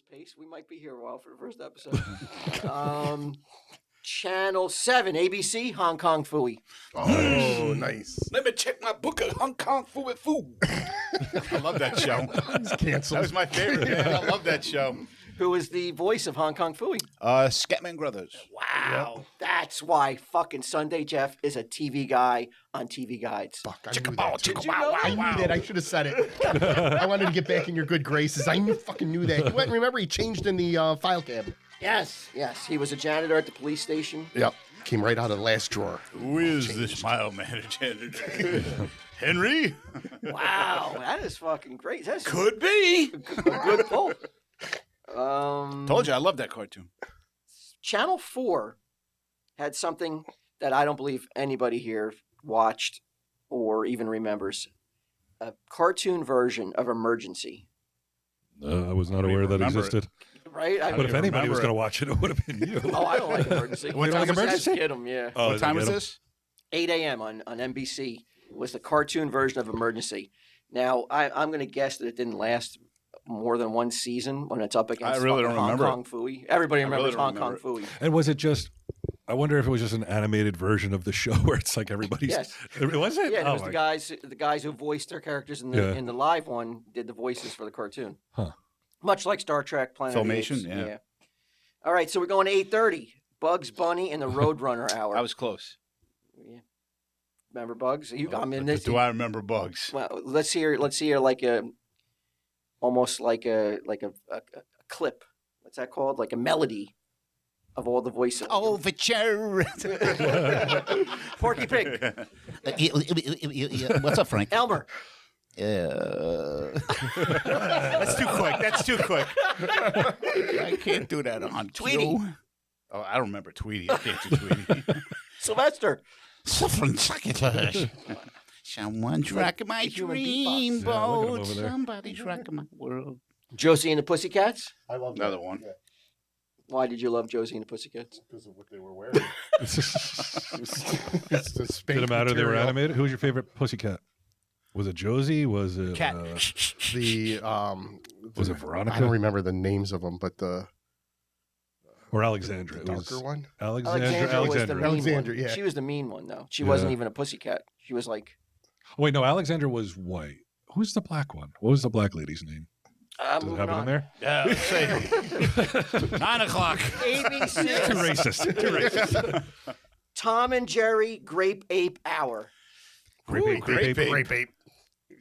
this pace, we might be here a while for the first episode. Channel 7, ABC, Hong Kong Phooey. Oh, nice. Let me check my book of Hong Kong Phooey Foo. I love that show. It's canceled. That was my favorite, man. I love that show. Who is the voice of Hong Kong Phooey? Scatman Crothers. Wow. That's why fucking Sunday Jeff is a TV guy on TV Guides. Fuck, I knew Chicka-bow, that. chicka-bow, I wow, knew that. I should have said it. I wanted to get back in your good graces. I fucking knew that. Remember, he changed in the file cabinet. Yes. He was a janitor at the police station. Yep. Came right out of the last drawer. Who is this mild-mannered janitor? Henry? Wow. That is fucking great. That's Could be. a good pull. Told you, I love that cartoon. Channel 4 had something that I don't believe anybody here watched or even remembers. A cartoon version of Emergency. I was not aware that remember existed. Right? But if anybody was remember going to watch it, it would have been you. Oh, I don't like Emergency. What time I was Emergency? Get 'em, yeah. Oh, What time was get 'em? this? 8 a.m. on NBC was the cartoon version of Emergency. Now, I'm going to guess that it didn't last more than one season when it's up against I really fucking don't Hong remember Kong Phooey. Everybody I really remembers don't Hong Kong remember Phooey. And was it just? I wonder if it was just an animated version of the show where it's like everybody's. Yes. Was it? Yeah, and it Oh was my- the guys who voiced their characters in the Yeah. in the live one did the voices for the cartoon. Huh. Much like Star Trek, Planet of the Filmation, Apes. yeah. All right, so we're going to 8:30. Bugs Bunny and the Roadrunner Hour. I was close. Yeah. Remember Bugs? I'm in this. Do I remember Bugs? Well, let's hear like a, almost like a clip. What's that called? Like a melody of all the voices. Overture. Porky Pig. What's up, Frank? Elmer. That's too quick. That's too quick. I can't do that on Tweety. cue. Oh, I don't remember Tweety. I can't do Tweety. Sylvester. Suffering succotash. Someone's rocking my human dream beatbox. Yeah, look at him boat. over there. Somebody's rocking my world. Josie and the Pussycats. I love Another one. Why did you love Josie and the Pussycats? Because of what they were wearing. It's the spank Did it matter they were material. animated? Who was your favorite pussycat? Was it Josie? Was it Cat. The Was it I Veronica? don't remember the names of them, but the Or Alexandra? the It darker was one. Alexandra was the mean Alexandra, one. yeah. She was the mean one, though. She Yeah. wasn't even a pussycat. She was like, Oh, wait, no, Alexandra was white. Who's the black one? What was the black lady's name? Does it moving have it in on. there? Yeah, let's see. 9 o'clock. ABC. Too racist. Too racist. Tom and Jerry Grape Ape Hour. Grape ape, grape ape. Grape ape.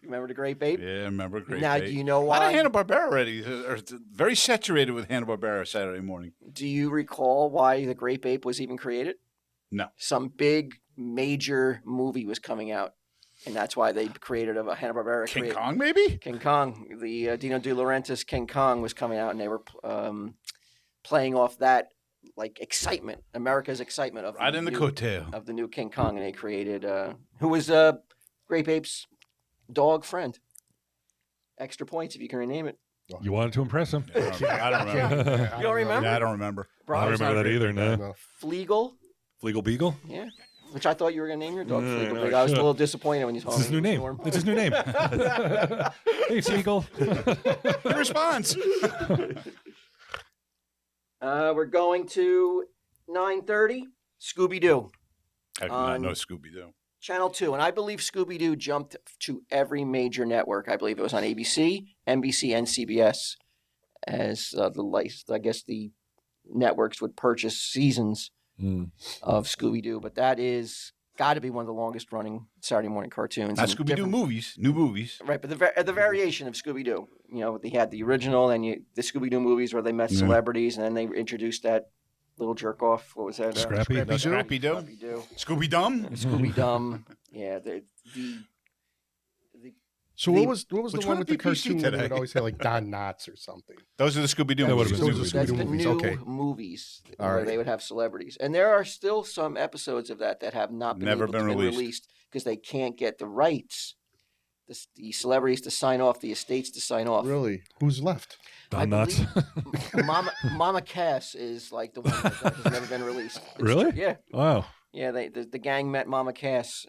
Remember the Grape Ape? Yeah, I remember Grape Now, Ape. do you know A lot why? of Hanna-Barbera already. Very saturated with Hanna-Barbera Saturday morning. Do you recall why the Grape Ape was even created? No. Some big, major movie was coming out, and that's why they created a Hanna-Barbera. King Kong, maybe? King Kong. The Dino De Laurentiis King Kong was coming out, and they were playing off that like excitement, America's excitement of Right in the new, coattail. of the new King Kong, and they created who was Grape Ape's dog friend. Extra points if you can rename it. You wanted to impress him. I don't remember. You don't remember? Yeah, I don't remember. I Bro, don't it's remember not that great. either, no. No. Fleagle, Fleagle Beagle? yeah. Which I thought you were going to name your dog No, Fleagle. no, Big. I was a shut little up. disappointed when you told It's his me. new name. Norm. It's his new name. Hey, Fleagle. He responds. We're going to 9:30. Scooby-Doo, I do not know Scooby-Doo. Channel 2. And I believe Scooby-Doo jumped to every major network. I believe it was on ABC, NBC, and CBS as I guess the networks would purchase seasons Mm. of Scooby-Doo. But that is got to be one of the longest running Saturday morning cartoons. Not and Scooby-Doo different- movies. New movies. Right, but the variation of Scooby-Doo. You know, they had the original and the Scooby-Doo movies where they met Yeah. celebrities, and then they introduced that little jerk-off. What was that? Scrappy? Scrappy-Doo? Scrappy-Doo? Scooby-Doo. Scooby-Dum? Scooby-Dum. Yeah, the So The- what was the Which one one with would the be PC cartoon where they today? would always say like Don Knotts or something? Those are the Scooby-Doo That would've movies. been Those are that's the Scooby-Doo movies, new okay. movies All where right. they would have celebrities. And there are still some episodes of that have not been Never able been to be released. released because they can't get the rights, the celebrities to sign off, the estates to sign off. Really? Who's left? I Don Knotts. believe Mama Cass is like the one that has never been released. It's Really? true. Yeah. Wow. Yeah, the gang met Mama Cass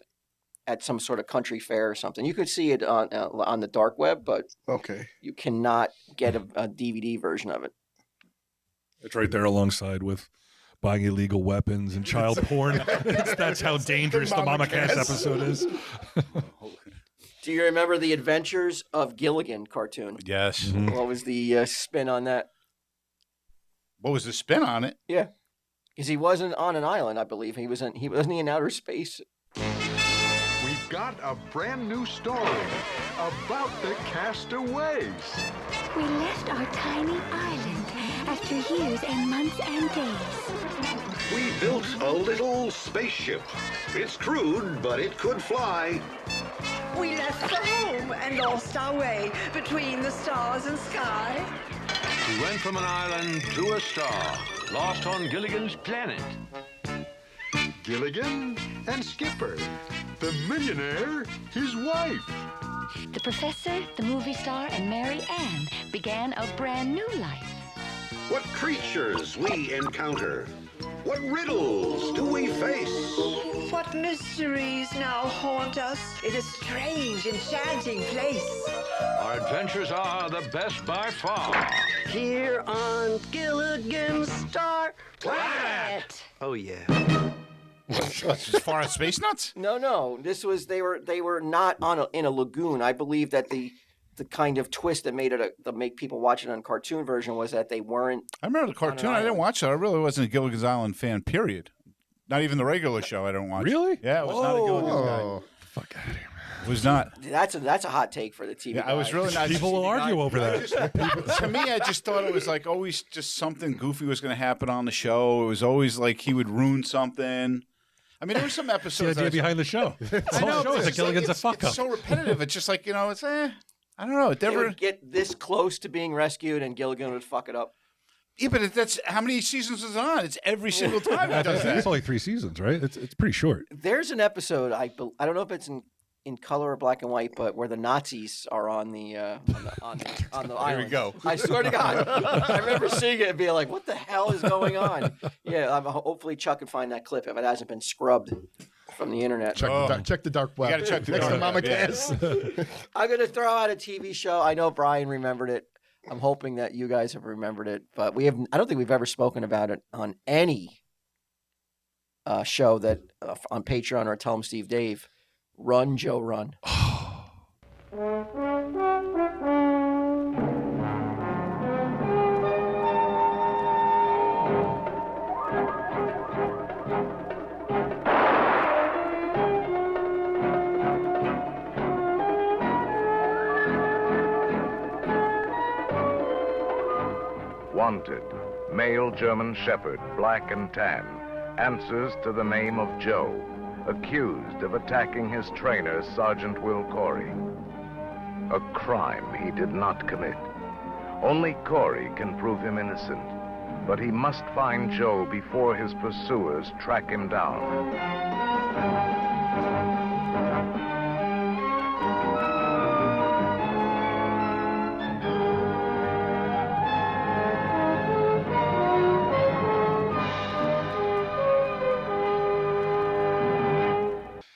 at some sort of country fair or something. You could see it on the dark web, but Okay. you cannot get a DVD version of it. It's right there alongside with buying illegal weapons and child porn. That's how dangerous the Mama Cass episode is. Do you remember the Adventures of Gilligan cartoon? Yes. Mhm. What was the spin on that? What was the spin on it? Yeah, because he wasn't on an island, I believe. Wasn't he in outer space? We've got a brand new story about the castaways. We left our tiny island after years and months and days. We built a little spaceship. It's crude, but it could fly. We left for home and lost our way between the stars and sky. We went from an island to a star, lost on Gilligan's planet. Gilligan and Skipper, the millionaire, his wife. The professor, the movie star, and Mary Ann began a brand new life. What creatures we encounter. What riddles do we face? What mysteries now haunt us in a strange, enchanting place. Our adventures are the best by far. Here on Gilligan's Star Planet. Oh, yeah. As far as Space Nuts? No. This was they were not in a lagoon. I believe that the kind of twist that made it that make people watch it on cartoon version was that they weren't. I remember the cartoon. I didn't watch it. I really wasn't a Gilligan's Island fan, period. Not even the regular show I don't watch. Really? Yeah, it was not a Gilligan's guy. Oh. Fuck out of here, man. It was not. That's a hot take for the TV. Yeah, I was guys. really not. People will argue over that. To me, I just thought it was like always just something goofy was going to happen on the show. It was always like he would ruin something. I mean, there were some It's episodes. the idea behind the show. The I whole know, show it's is that just like, Gilligan's a it's fuck up. so repetitive. It's just like, it's I don't know. It They never. would get this close to being rescued, and Gilligan would fuck it up. Yeah, but that's how many seasons is it on? It's every single time he does It's that. only 3 seasons, right? It's pretty short. There's an episode I don't know if it's in color or black and white, but where the Nazis are on the island. Here we go. I swear to God, I remember seeing it and being like, "What the hell is going on?" Yeah, hopefully Chuck can find that clip if it hasn't been scrubbed from the internet. Check the dark web. gotta check the Next dark to Mama web, yeah. Cass. I'm gonna throw out a TV show. I know Brian remembered it. I'm hoping that you guys have remembered it, but I don't think we've ever spoken about it on any show that on Patreon or Tell 'em Steve Dave. Run, Joe, Run. Wanted, male German Shepherd, black and tan, answers to the name of Joe, accused of attacking his trainer, Sergeant Will Corey. A crime he did not commit. Only Corey can prove him innocent, but he must find Joe before his pursuers track him down.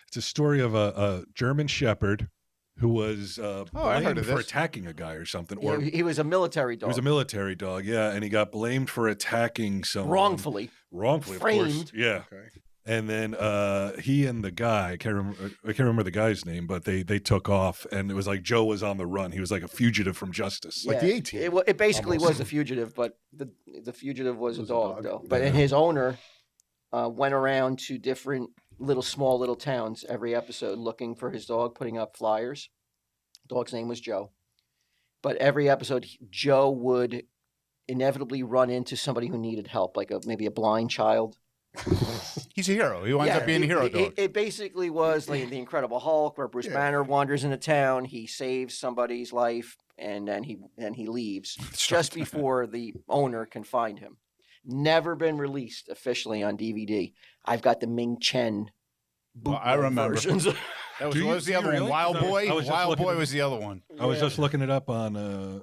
It's a story of a German Shepherd who was I heard blamed of for this. attacking a guy or something. Yeah, Or he was a military he dog. was a military dog, yeah, and he got blamed for attacking someone. Wrongfully. Wrongfully, Framed. of course. Yeah. And then he and the guy, I can't remember the guy's name, but they took off, and it was like Joe was on the run. He was like a fugitive from justice. Like the A-Team. It basically Almost. was a fugitive, but the fugitive was a Was a dog, dog. though. But and his owner went around to different small little towns every episode looking for his dog, putting up flyers. Dog's name was Joe. But every episode, Joe would inevitably run into somebody who needed help, like maybe a blind child. He's a hero. He winds up being a hero dog. It basically was like the Incredible Hulk, where Bruce Banner wanders into town, he saves somebody's life, and then he leaves just before the owner can find him. Never been released officially on DVD. I've got the Ming Chen. Well, I remember. versions. What Do you- was the do you other really? one? Wild Boy? I was just Wild looking- Boy was the other one. I was just looking it up on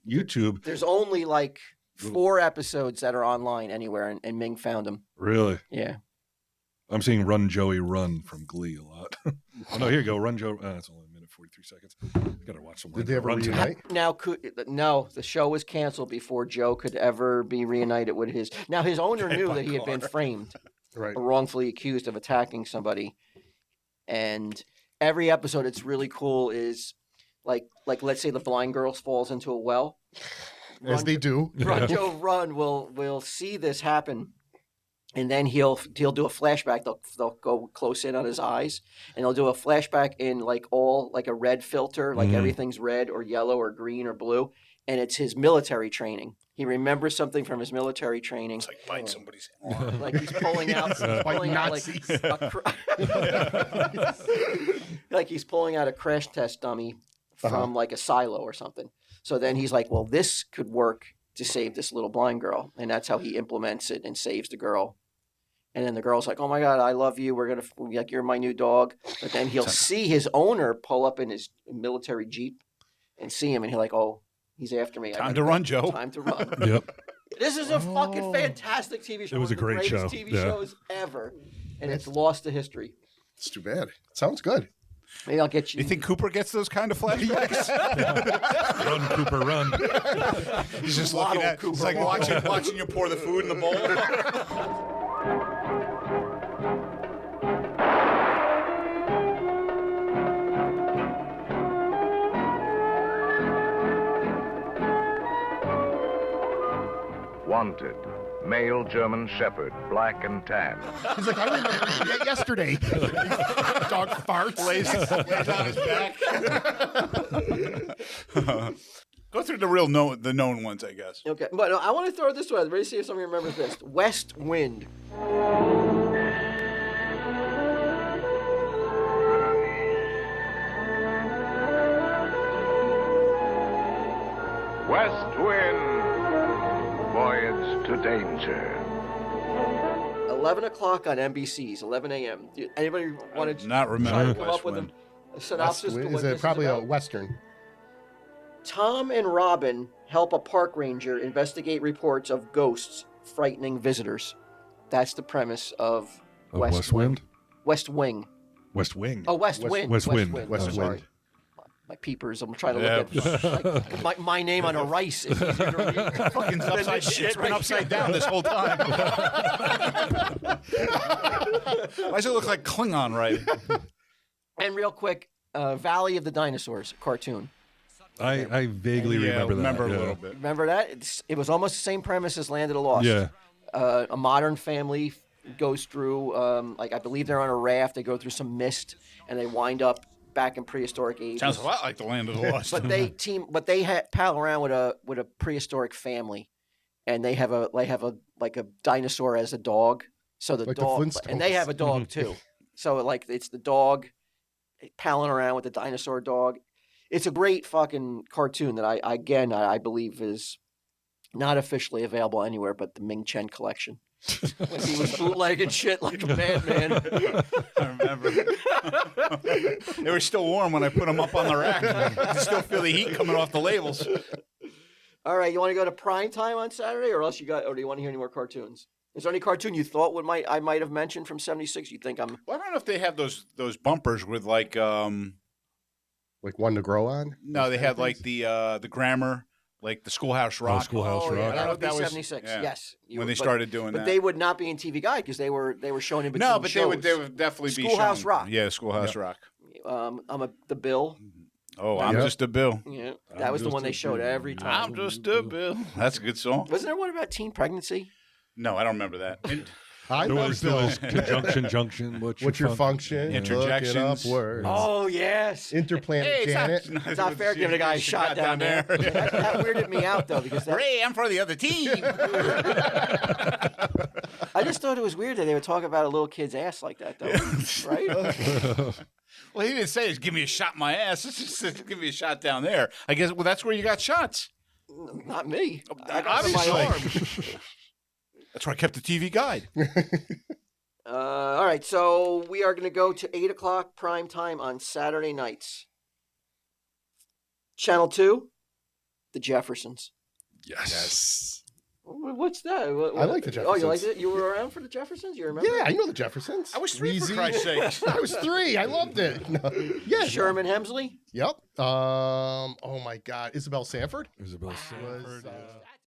YouTube. There's only like 4 episodes that are online anywhere, and Ming found them. Really? Yeah. I'm seeing Run Joey Run from Glee a lot. Oh, no, here you go. Run Joe. That's only a minute 43 seconds. Got to watch some. Did they ever Run tonight. reunite? Now, no, the show was canceled before Joe could ever be reunited with his. Now, his owner knew that he had been framed, Right. or wrongfully accused of attacking somebody, and every episode, it's really cool. Is like let's say the blind girl falls into a well. As they do. Run Joe Run will see this happen, and then he'll do a flashback. They'll go close in on his eyes, and they'll do a flashback in like a red filter, like everything's red or yellow or green or blue, and it's his military training. He remembers something from his military training. It's like bite somebody's arm. Like he's pulling out, Nazis. like he's pulling out a crash test dummy from like a silo or something. So then he's like, well, this could work to save this little blind girl. And that's how he implements it and saves the girl. And then the girl's like, oh my God, I love you. You're my new dog. But then he'll see his owner pull up in his military Jeep and see him. And he's like, oh, he's after me. Time to run, Joe. Time to run. Yep. This is a fucking fantastic TV show. It was a great show. One of the greatest TV Yeah. shows ever. And it's lost to history. It's too bad. Sounds good. Maybe I'll get you. You think Cooper gets those kind of flashbacks? Run, Cooper, run. He's just looking at. It's like watching you pour the food in the bowl. Wanted. Male German Shepherd, black and tan. He's like, I remember that yesterday. Dog farts. Lays on his back. Go through the known ones, I guess. Okay, but no, I want to throw this one. Ready to see if somebody remembers this. West Wind. West Wind. Voyage to danger. 11 o'clock on NBC's, 11 a.m. Anybody want to Not remember come West up with Wind. a synopsis? to what Is this it probably a about? Western? Tom and Robin help a park ranger investigate reports of ghosts frightening visitors. That's the premise of West Wind? West Wing. West Wing. Oh, West Wind. West Wind. West I'm sorry. Wind. My peepers. I'm trying to look at my name on a rice. Is easier to read. Fucking upside shit It's been right upside down this whole time. Why does it look like Klingon, right? And real quick, Valley of the Dinosaurs cartoon. I vaguely remember that. a yeah. little bit. Remember that? It was almost the same premise as Land of the Lost. Yeah. A modern family goes through, I believe they're on a raft. They go through some mist, and they wind up back in prehistoric ages. Sounds a lot like the Land of the Lost. But they pal around with a prehistoric family, and they have a dinosaur as a dog. So the Like the dog, Flintstones. and they have a dog too. So it's the dog palling around with the dinosaur dog. It's a great fucking cartoon that I believe is not officially available anywhere but the Ming Chen collection. When he was bootlegging shit like a madman. I remember. They were still warm when I put them up on the rack. I can still feel the heat coming off the labels. All right, you want to go to prime time on Saturday, or do you want to hear any more cartoons? Is there any cartoon you thought I might have mentioned from '76? You think I'm? Well, I don't know if they have those bumpers with like one to grow on? No, they had like the grammar, like the Schoolhouse Rock. Schoolhouse Oh, yeah, Rock. I don't know that if would be that was- '76. yeah. Yes, When they started doing but that. they would not be in TV Guide because they were shown in between No, but shows. they would definitely be Schoolhouse shown. Rock. Yeah, Schoolhouse Rock. The Bill. Oh, I'm just a Bill. Yeah, that was the one they showed every time. I'm just a Bill. That's a good song. Wasn't there one about teen pregnancy? No, I don't remember that. I There know was Bill. conjunction, junction. What's your function? Interjections. Look it upwards. Oh yes. Interplanet Janet. It's not fair giving a guy a shot down there. That weirded me out though because Ray, I'm for the other team. I just thought it was weird that they would talk about a little kid's ass like that though, right? Well, he didn't say, "Give me a shot in my ass." It's just said, "Give me a shot down there." I guess. Well, that's where you got shots. Not me. I got it in my Obviously. arm. That's where I kept the TV guide. All right, so we are going to go to 8 o'clock prime time on Saturday nights. Channel 2, The Jeffersons. Yes. What's that? I like the Oh, you like Jeffersons. it? You were around for the Jeffersons? You remember? Yeah, I know the Jeffersons. I was 3 for Wheezy. Christ's sakes. I was 3. I loved it. No. Yeah. Sherman Hemsley? Yep. Oh my God. Isabel Sanford Isabel was. Sanford. Yeah.